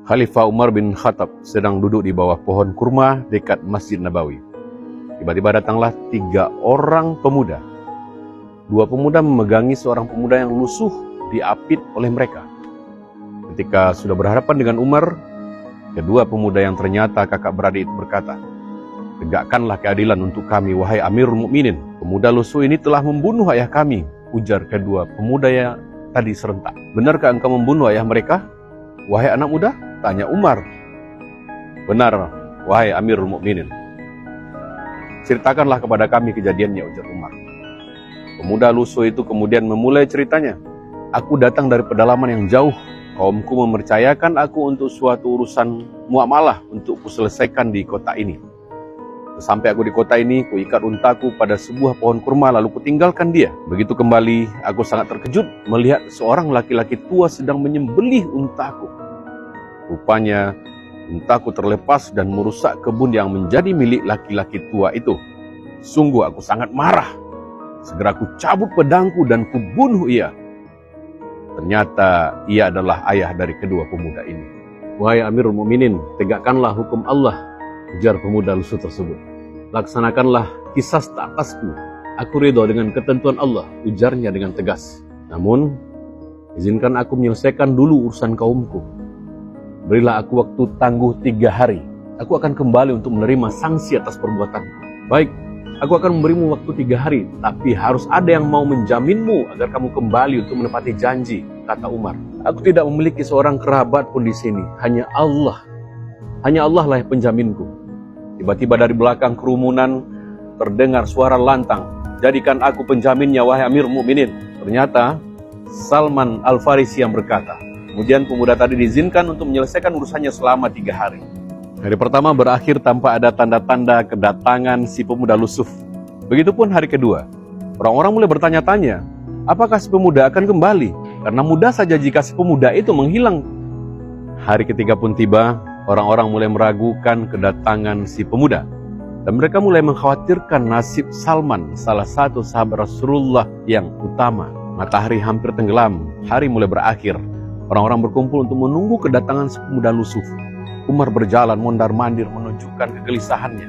Khalifah Umar bin Khattab sedang duduk di bawah pohon kurma dekat Masjid Nabawi. Tiba-tiba datanglah 3 orang pemuda. 2 pemuda memegangi seorang pemuda yang lusuh diapit oleh mereka. Ketika sudah berhadapan dengan Umar, kedua pemuda yang ternyata kakak beradik itu berkata, "Tegakkanlah keadilan untuk kami, wahai Amirul Mukminin. Pemuda lusuh ini telah membunuh ayah kami," ujar kedua pemuda yang tadi serentak. "Benarkah engkau membunuh ayah mereka, wahai anak muda?" tanya Umar. "Benar, wahai Amirul Mukminin." "Ceritakanlah kepada kami kejadiannya," ujar Umar. Pemuda lusuh itu kemudian memulai ceritanya. "Aku datang dari pedalaman yang jauh. Kaumku mempercayakan aku untuk suatu urusan muamalah untuk kuselesaikan di kota ini. Sampai aku di kota ini, kuikat untaku pada sebuah pohon kurma lalu kutinggalkan dia. Begitu kembali, aku sangat terkejut melihat seorang laki-laki tua sedang menyembelih untaku. Rupanya untaku terlepas dan merusak kebun yang menjadi milik laki-laki tua itu. Sungguh aku sangat marah. Segera ku cabut pedangku dan kubunuh ia. Ternyata ia adalah ayah dari kedua pemuda ini." "Wahai Amirul Mukminin, tegakkanlah hukum Allah," ujar pemuda lusuh tersebut. "Laksanakanlah kisas atasku. Aku ridho dengan ketentuan Allah," ujarnya dengan tegas. "Namun, izinkan aku menyelesaikan dulu urusan kaumku. Berilah aku waktu tangguh 3 hari. Aku akan kembali untuk menerima sanksi atas perbuatanku." "Baik, aku akan memberimu waktu 3 hari, tapi harus ada yang mau menjaminmu agar kamu kembali untuk menepati janji," kata Umar. "Aku tidak memiliki seorang kerabat pun di sini, hanya Allah. Hanya Allah lah yang penjaminku." Tiba-tiba dari belakang kerumunan terdengar suara lantang, "Jadikan aku penjaminnya, wahai Amirul Mukminin." Ternyata Salman Al-Farisi yang berkata. Kemudian pemuda tadi diizinkan untuk menyelesaikan urusannya selama 3 hari. Hari pertama berakhir tanpa ada tanda-tanda kedatangan si pemuda lusuh. Begitupun hari kedua. Orang-orang mulai bertanya-tanya, apakah si pemuda akan kembali? Karena mudah saja jika si pemuda itu menghilang. Hari ketiga pun tiba, orang-orang mulai meragukan kedatangan si pemuda. Dan mereka mulai mengkhawatirkan nasib Salman, salah satu sahabat Rasulullah yang utama. Matahari hampir tenggelam, hari mulai berakhir. Orang-orang berkumpul untuk menunggu kedatangan si pemuda lusuh. Umar berjalan mondar-mandir menunjukkan kegelisahannya.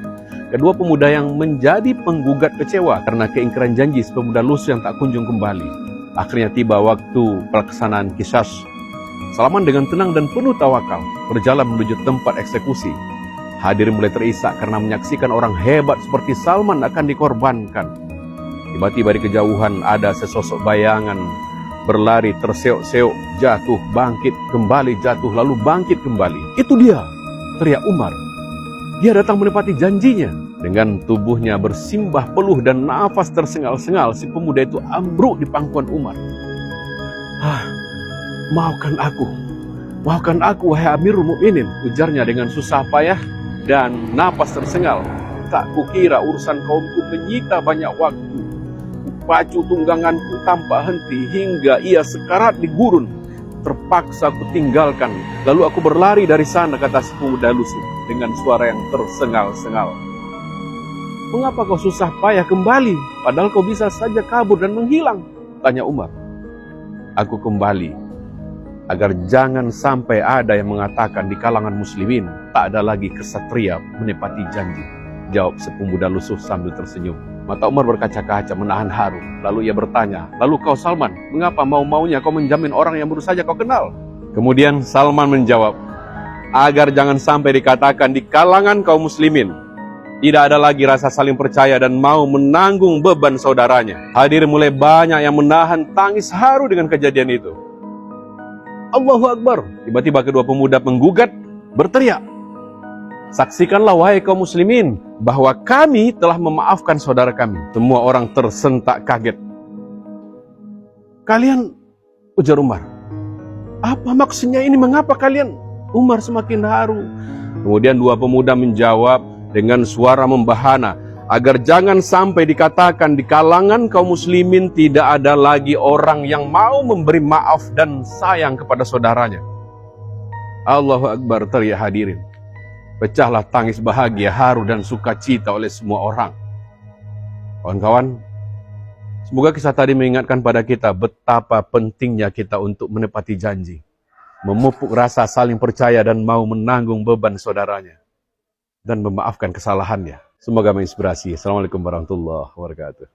Kedua pemuda yang menjadi penggugat kecewa karena keingkaran janji si pemuda lusuh yang tak kunjung kembali. Akhirnya tiba waktu pelaksanaan qisas. Salman dengan tenang dan penuh tawakal berjalan menuju tempat eksekusi. Hadirin mulai terisak karena menyaksikan orang hebat seperti Salman akan dikorbankan. Tiba-tiba di kejauhan ada sesosok bayangan berlari terseok-seok, jatuh, bangkit, kembali jatuh, lalu bangkit kembali. "Itu dia!" teriak Umar. "Dia datang menepati janjinya." Dengan tubuhnya bersimbah peluh dan nafas tersengal-sengal, si pemuda itu ambruk di pangkuan Umar. Maafkan aku, wahai Amirul Mukminin," ujarnya dengan susah payah dan nafas tersengal. "Tak kukira urusan kaumku menyita banyak waktu. Pacu tungganganku tanpa henti hingga ia sekarat di gurun. Terpaksa aku tinggalkan. Lalu aku berlari dari sana," kata si pemuda lusuh dengan suara yang tersengal-sengal. "Mengapa kau susah payah kembali, padahal kau bisa saja kabur dan menghilang?" tanya Umar. "Aku kembali agar jangan sampai ada yang mengatakan di kalangan muslimin tak ada lagi kesatria menepati janji," jawab si pemuda lusuh sambil tersenyum. Mata Umar berkaca-kaca menahan haru. Lalu ia bertanya, "Lalu kau Salman, mengapa mau-maunya kau menjamin orang yang baru saja kau kenal?" Kemudian Salman menjawab, "Agar jangan sampai dikatakan di kalangan kaum muslimin tidak ada lagi rasa saling percaya dan mau menanggung beban saudaranya." Hadirin mulai banyak yang menahan tangis haru dengan kejadian itu. Allahu Akbar. Tiba-tiba kedua pemuda penggugat berteriak, "Saksikanlah wahai kaum muslimin bahwa kami telah memaafkan saudara kami." Semua orang tersentak kaget. "Kalian," ujar Umar, "apa maksudnya ini? Mengapa kalian?" Umar semakin haru. Kemudian 2 pemuda menjawab dengan suara membahana, agar jangan sampai dikatakan di kalangan kaum muslimin tidak ada lagi orang yang mau memberi maaf dan sayang kepada saudaranya. Allahu Akbar, teriak hadirin. Pecahlah tangis bahagia, haru dan sukacita oleh semua orang. Kawan-kawan, semoga kisah tadi mengingatkan pada kita betapa pentingnya kita untuk menepati janji. memupuk rasa saling percaya dan mau menanggung beban saudaranya, dan memaafkan kesalahannya. Semoga menginspirasi. Assalamualaikum warahmatullahi wabarakatuh.